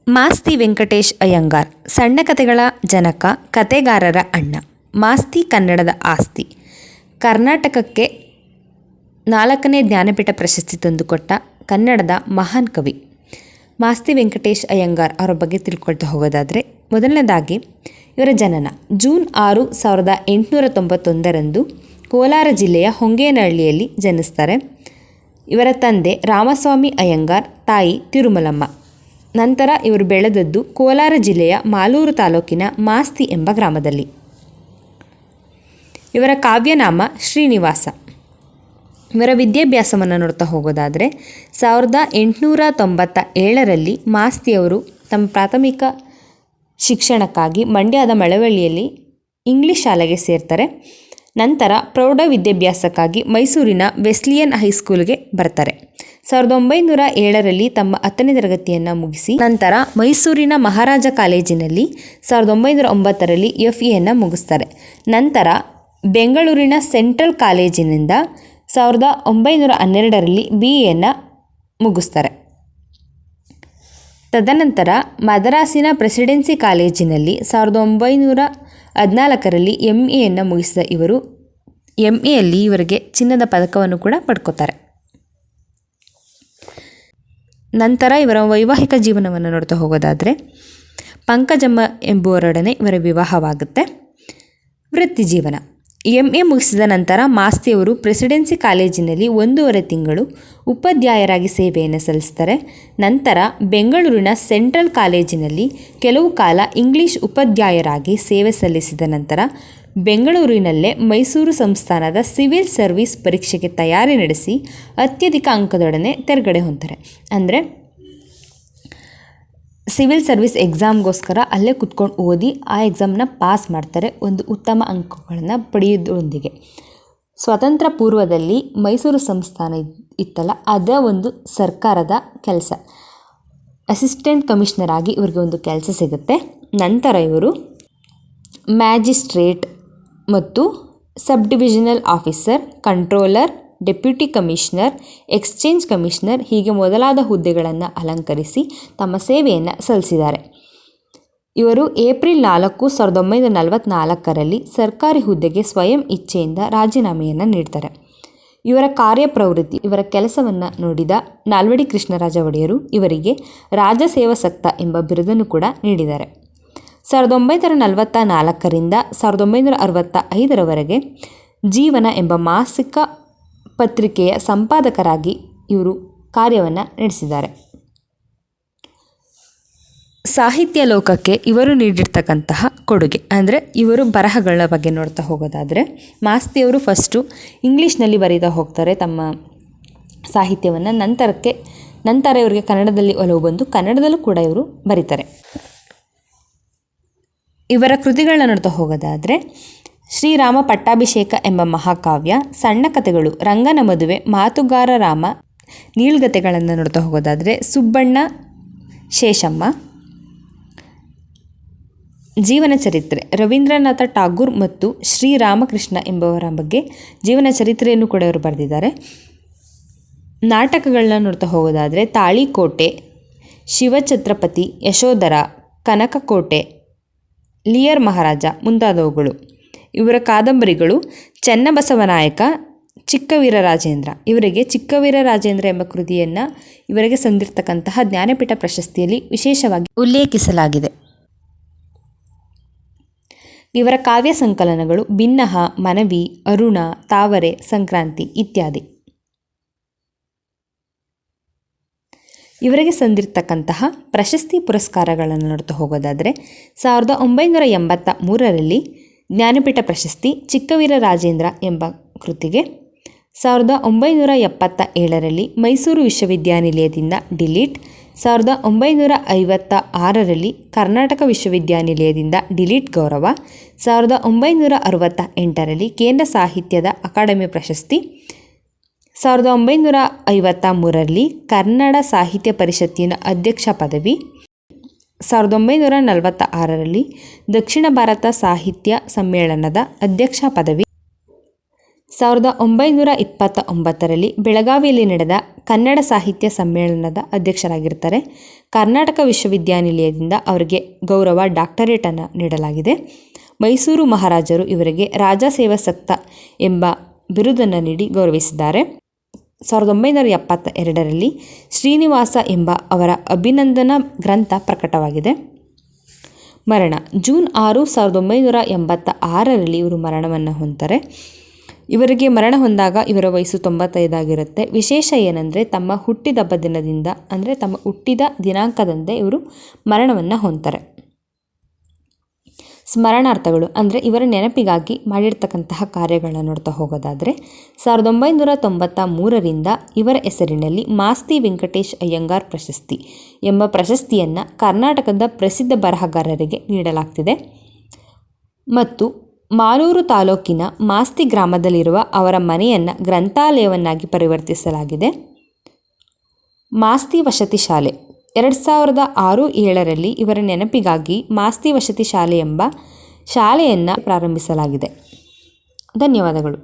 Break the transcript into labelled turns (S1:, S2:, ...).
S1: ಮಾಸ್ತಿ ವೆಂಕಟೇಶ್ ಅಯ್ಯಂಗಾರ್ ಸಣ್ಣ ಕಥೆಗಳ ಜನಕ, ಕತೆಗಾರರ ಅಣ್ಣ. ಮಾಸ್ತಿ ಕನ್ನಡದ ಆಸ್ತಿ. ಕರ್ನಾಟಕಕ್ಕೆ 4ನೇ ಜ್ಞಾನಪೀಠ ಪ್ರಶಸ್ತಿ ತಂದುಕೊಟ್ಟ ಕನ್ನಡದ ಮಹಾನ್ ಕವಿ ಮಾಸ್ತಿ ವೆಂಕಟೇಶ್ ಅಯ್ಯಂಗಾರ್ ಅವರ ಬಗ್ಗೆ ತಿಳ್ಕೊಳ್ತಾ ಹೋಗೋದಾದರೆ, ಮೊದಲನೇದಾಗಿ ಇವರ ಜನನ ಜೂನ್ 6, 1891 ಕೋಲಾರ ಜಿಲ್ಲೆಯ ಹೊಂಗೇನಹಳ್ಳಿಯಲ್ಲಿ ಜನಿಸ್ತಾರೆ. ಇವರ ತಂದೆ ರಾಮಸ್ವಾಮಿ ಅಯ್ಯಂಗಾರ್, ತಾಯಿ ತಿರುಮಲಮ್ಮ. ನಂತರ ಇವರು ಬೆಳೆದದ್ದು ಕೋಲಾರ ಜಿಲ್ಲೆಯ ಮಾಲೂರು ತಾಲೂಕಿನ ಮಾಸ್ತಿ ಎಂಬ ಗ್ರಾಮದಲ್ಲಿ. ಇವರ ಕಾವ್ಯನಾಮ ಶ್ರೀನಿವಾಸ. ಇವರ ವಿದ್ಯಾಭ್ಯಾಸವನ್ನು ನೋಡ್ತಾ ಹೋಗೋದಾದರೆ, 1897 ಮಾಸ್ತಿಯವರು ತಮ್ಮ ಪ್ರಾಥಮಿಕ ಶಿಕ್ಷಣಕ್ಕಾಗಿ ಮಂಡ್ಯದ ಮಳವಳ್ಳಿಯಲ್ಲಿ ಇಂಗ್ಲಿಷ್ ಶಾಲೆಗೆ ಸೇರ್ತಾರೆ. ನಂತರ ಪ್ರೌಢ ವಿದ್ಯಾಭ್ಯಾಸಕ್ಕಾಗಿ ಮೈಸೂರಿನ ವೆಸ್ಲಿಯನ್ ಹೈಸ್ಕೂಲ್ಗೆ ಬರ್ತಾರೆ. 1907 ತಮ್ಮ 10ನೇ ತರಗತಿಯನ್ನು ಮುಗಿಸಿ ನಂತರ ಮೈಸೂರಿನ ಮಹಾರಾಜ ಕಾಲೇಜಿನಲ್ಲಿ 1909 FEಯನ್ನು ಮುಗಿಸ್ತಾರೆ. ನಂತರ ಬೆಂಗಳೂರಿನ ಸೆಂಟ್ರಲ್ ಕಾಲೇಜಿನಿಂದ 1912 BEಯನ್ನು ಮುಗಿಸ್ತಾರೆ. ತದನಂತರ ಮದ್ರಾಸಿನ ಪ್ರೆಸಿಡೆನ್ಸಿ ಕಾಲೇಜಿನಲ್ಲಿ 1914 MAಯನ್ನು ಮುಗಿಸಿದ ಇವರು MAಯಲ್ಲಿ ಇವರಿಗೆ ಚಿನ್ನದ ಪದಕವನ್ನು ಕೂಡ ಪಡ್ಕೋತಾರೆ. ನಂತರ ಇವರ ವೈವಾಹಿಕ ಜೀವನವನ್ನು ನೋಡ್ತಾ ಹೋಗೋದಾದರೆ, ಪಂಕಜಮ್ಮ ಎಂಬುವರೊಡನೆ ಇವರ ವಿವಾಹವಾಗುತ್ತೆ. ವೃತ್ತಿ ಜೀವನ. MA ಮುಗಿಸಿದ ನಂತರ ಮಾಸ್ತಿಯವರು ಪ್ರೆಸಿಡೆನ್ಸಿ ಕಾಲೇಜಿನಲ್ಲಿ 1.5 ತಿಂಗಳು ಉಪಾಧ್ಯಾಯರಾಗಿ ಸೇವೆಯನ್ನು ಸಲ್ಲಿಸ್ತಾರೆ. ನಂತರ ಬೆಂಗಳೂರಿನ ಸೆಂಟ್ರಲ್ ಕಾಲೇಜಿನಲ್ಲಿ ಕೆಲವು ಕಾಲ ಇಂಗ್ಲಿಷ್ ಉಪಾಧ್ಯಾಯರಾಗಿ ಸೇವೆ ಸಲ್ಲಿಸಿದ ನಂತರ ಬೆಂಗಳೂರಿನಲ್ಲೇ ಮೈಸೂರು ಸಂಸ್ಥಾನದ ಸಿವಿಲ್ ಸರ್ವಿಸ್ ಪರೀಕ್ಷೆಗೆ ತಯಾರಿ ನಡೆಸಿ ಅತ್ಯಧಿಕ ಅಂಕದೊಡನೆ ತೆರಗಡೆ ಹೊಂತಾರೆ. ಅಂದರೆ ಸಿವಿಲ್ ಸರ್ವಿಸ್ ಎಕ್ಸಾಮ್ಗೋಸ್ಕರ ಅಲ್ಲೇ ಕುತ್ಕೊಂಡು ಓದಿ ಆ ಎಕ್ಸಾಮ್ನ ಪಾಸ್ ಮಾಡ್ತಾರೆ, ಒಂದು ಉತ್ತಮ ಅಂಕಗಳನ್ನು ಪಡೆಯೋದ್ರೊಂದಿಗೆ. ಸ್ವಾತಂತ್ರ್ಯ ಪೂರ್ವದಲ್ಲಿ ಮೈಸೂರು ಸಂಸ್ಥಾನ ಇತ್ತಲ್ಲ, ಅದ ಒಂದು ಸರ್ಕಾರದ ಕೆಲಸ. ಅಸಿಸ್ಟೆಂಟ್ ಕಮಿಷನರ್ ಆಗಿ ಇವ್ರಿಗೆ ಒಂದು ಕೆಲಸ ಸಿಗುತ್ತೆ. ನಂತರ ಇವರು ಮ್ಯಾಜಿಸ್ಟ್ರೇಟ್ ಮತ್ತು ಸಬ್ divisional officer, controller, deputy commissioner, exchange commissioner ಹೀಗೆ ಮೊದಲಾದ ಹುದ್ದೆಗಳನ್ನು ಅಲಂಕರಿಸಿ ತಮ್ಮ ಸೇವೆಯನ್ನು ಸಲ್ಲಿಸಿದ್ದಾರೆ. ಇವರು ಏಪ್ರಿಲ್ 4, 1944 ಸರ್ಕಾರಿ ಹುದ್ದೆಗೆ ಸ್ವಯಂ ಇಚ್ಛೆಯಿಂದ ರಾಜೀನಾಮೆಯನ್ನು ನೀಡ್ತಾರೆ. ಇವರ ಕಾರ್ಯಪ್ರವೃತ್ತಿ, ಇವರ ಕೆಲಸವನ್ನು ನೋಡಿದ ನಾಲ್ವಡಿ ಕೃಷ್ಣರಾಜ ಒಡೆಯರು ಇವರಿಗೆ ರಾಜಸೇವಾಸಕ್ತ ಎಂಬ ಬಿರುದನ್ನು ಕೂಡ ನೀಡಿದ್ದಾರೆ. 1944 1965 ಜೀವನ ಎಂಬ ಮಾಸಿಕ ಪತ್ರಿಕೆಯ ಸಂಪಾದಕರಾಗಿ ಇವರು ಕಾರ್ಯವನ್ನು ನಡೆಸಿದ್ದಾರೆ. ಸಾಹಿತ್ಯ ಲೋಕಕ್ಕೆ ಇವರು ನೀಡಿರ್ತಕ್ಕಂತಹ ಕೊಡುಗೆ ಅಂದರೆ, ಇವರು ಬರಹಗಳ ಬಗ್ಗೆ ನೋಡ್ತಾ ಹೋಗೋದಾದರೆ, ಮಾಸ್ತಿಯವರು ಫಸ್ಟು ಇಂಗ್ಲೀಷ್ನಲ್ಲಿ ಬರೀತಾ ಹೋಗ್ತಾರೆ ತಮ್ಮ ಸಾಹಿತ್ಯವನ್ನು. ನಂತರ ಇವರಿಗೆ ಕನ್ನಡದಲ್ಲಿ ಒಲವು ಬಂದು ಕನ್ನಡದಲ್ಲೂ ಕೂಡ ಇವರು ಬರೀತಾರೆ. ಇವರ ಕೃತಿಗಳನ್ನ ನೋಡ್ತಾ ಹೋಗೋದಾದರೆ, ಶ್ರೀರಾಮ ಪಟ್ಟಾಭಿಷೇಕ ಎಂಬ ಮಹಾಕಾವ್ಯ, ಸಣ್ಣ ಕಥೆಗಳು, ರಂಗನ ಮದುವೆ, ಮಾತುಗಾರ ರಾಮ, ನೀಳ್ಗತೆಗಳನ್ನು ನೋಡ್ತಾ ಹೋಗೋದಾದರೆ ಸುಬ್ಬಣ್ಣ ಶೇಷಮ್ಮ, ಜೀವನ ಚರಿತ್ರೆ, ರವೀಂದ್ರನಾಥ ಟಾಗೂರ್ ಮತ್ತು ಶ್ರೀರಾಮಕೃಷ್ಣ ಎಂಬವರ ಬಗ್ಗೆ ಜೀವನ ಚರಿತ್ರೆಯನ್ನು ಕೂಡ ಇವರು ಬರೆದಿದ್ದಾರೆ. ನಾಟಕಗಳನ್ನ ನೋಡ್ತಾ ಹೋಗೋದಾದರೆ ತಾಳಿಕೋಟೆ, ಶಿವಛತ್ರಪತಿ, ಯಶೋಧರ, ಕನಕಕೋಟೆ, ಲಿಯರ್ ಮಹಾರಾಜ ಮುಂತಾದವುಗಳು. ಇವರ ಕಾದಂಬರಿಗಳು ಚೆನ್ನಬಸವನಾಯಕ, ಚಿಕ್ಕವೀರ ರಾಜೇಂದ್ರ. ಇವರಿಗೆ ಚಿಕ್ಕವೀರ ರಾಜೇಂದ್ರ ಎಂಬ ಕೃತಿಯನ್ನು ಇವರಿಗೆ ಸಂದಿರ್ತಕ್ಕಂತಹ ಜ್ಞಾನಪೀಠ ಪ್ರಶಸ್ತಿಯಲ್ಲಿ ವಿಶೇಷವಾಗಿ ಉಲ್ಲೇಖಿಸಲಾಗಿದೆ. ಇವರ ಕಾವ್ಯ ಸಂಕಲನಗಳು ಭಿನ್ನಹ, ಮನವಿ, ಅರುಣ, ತಾವರೆ, ಸಂಕ್ರಾಂತಿ ಇತ್ಯಾದಿ. ಇವರಿಗೆ ಸಂದಿರ್ತಕ್ಕಂತಹ ಪ್ರಶಸ್ತಿ ಪುರಸ್ಕಾರಗಳನ್ನು ನೋಡ್ತಾ ಹೋಗೋದಾದರೆ, 1983 ಜ್ಞಾನಪೀಠ ಪ್ರಶಸ್ತಿ ಚಿಕ್ಕವೀರ ರಾಜೇಂದ್ರ ಎಂಬ ಕೃತಿಗೆ, 1977 ಮೈಸೂರು ವಿಶ್ವವಿದ್ಯಾನಿಲಯದಿಂದ ಡಿಲೀಟ್, 1956 ಕರ್ನಾಟಕ ವಿಶ್ವವಿದ್ಯಾನಿಲಯದಿಂದ ಡಿಲೀಟ್ ಗೌರವ, 1968 ಕೇಂದ್ರ ಸಾಹಿತ್ಯದ ಅಕಾಡೆಮಿ ಪ್ರಶಸ್ತಿ, 1953 ಕನ್ನಡ ಸಾಹಿತ್ಯ ಪರಿಷತ್ತಿನ ಅಧ್ಯಕ್ಷ ಪದವಿ, 1946 ದಕ್ಷಿಣ ಭಾರತ ಸಾಹಿತ್ಯ ಸಮ್ಮೇಳನದ ಅಧ್ಯಕ್ಷ ಪದವಿ, 1929ರಲ್ಲಿ ಬೆಳಗಾವಿಯಲ್ಲಿ ನಡೆದ ಕನ್ನಡ ಸಾಹಿತ್ಯ ಸಮ್ಮೇಳನದ ಅಧ್ಯಕ್ಷರಾಗಿರ್ತಾರೆ. ಕರ್ನಾಟಕ ವಿಶ್ವವಿದ್ಯಾನಿಲಯದಿಂದ ಅವರಿಗೆ ಗೌರವ ಡಾಕ್ಟರೇಟನ್ನು ನೀಡಲಾಗಿದೆ. ಮೈಸೂರು ಮಹಾರಾಜರು ಇವರಿಗೆ ರಾಜ ಸೇವಾಸಕ್ತ ಎಂಬ ಬಿರುದನ್ನು ನೀಡಿ ಗೌರವಿಸಿದ್ದಾರೆ. 1972ರಲ್ಲಿ ಶ್ರೀನಿವಾಸ ಎಂಬ ಅವರ ಅಭಿನಂದನಾ ಗ್ರಂಥ ಪ್ರಕಟವಾಗಿದೆ. ಮರಣ ಜೂನ್ 6, 1986ರಲ್ಲಿ ಇವರು ಮರಣವನ್ನು ಹೊಂದ್ತಾರೆ. ಇವರಿಗೆ ಮರಣ ಹೊಂದಾಗ ಇವರ ವಯಸ್ಸು 95 ಆಗಿರುತ್ತೆ. ವಿಶೇಷ ಏನಂದರೆ ತಮ್ಮ ಹುಟ್ಟಿದಬ್ಬ ದಿನದಿಂದ ಅಂದರೆ ತಮ್ಮ ಹುಟ್ಟಿದ ದಿನಾಂಕದಂದೇ ಇವರು ಮರಣವನ್ನು ಹೊಂದ್ತಾರೆ. ಸ್ಮರಣಾರ್ಥಗಳು ಅಂದರೆ ಇವರ ನೆನಪಿಗಾಗಿ ಮಾಡಿರ್ತಕ್ಕಂತಹ ಕಾರ್ಯಗಳನ್ನ ನೋಡ್ತಾ ಹೋಗೋದಾದರೆ 1993ರಿಂದ ಇವರ ಹೆಸರಿನಲ್ಲಿ ಮಾಸ್ತಿ ವೆಂಕಟೇಶ್ ಅಯ್ಯಂಗಾರ್ ಪ್ರಶಸ್ತಿ ಎಂಬ ಪ್ರಶಸ್ತಿಯನ್ನು ಕರ್ನಾಟಕದ ಪ್ರಸಿದ್ಧ ಬರಹಗಾರರಿಗೆ ನೀಡಲಾಗ್ತಿದೆ. ಮತ್ತು ಮಾಲೂರು ತಾಲೂಕಿನ ಮಾಸ್ತಿ ಗ್ರಾಮದಲ್ಲಿರುವ ಅವರ ಮನೆಯನ್ನು ಗ್ರಂಥಾಲಯವನ್ನಾಗಿ ಪರಿವರ್ತಿಸಲಾಗಿದೆ. ಮಾಸ್ತಿ ವಸತಿ ಶಾಲೆ 2006-07ರಲ್ಲಿ ಇವರ ನೆನಪಿಗಾಗಿ ಮಾಸ್ತಿ ವಸತಿ ಶಾಲೆ ಎಂಬ ಶಾಲೆಯನ್ನು ಪ್ರಾರಂಭಿಸಲಾಗಿದೆ. ಧನ್ಯವಾದಗಳು.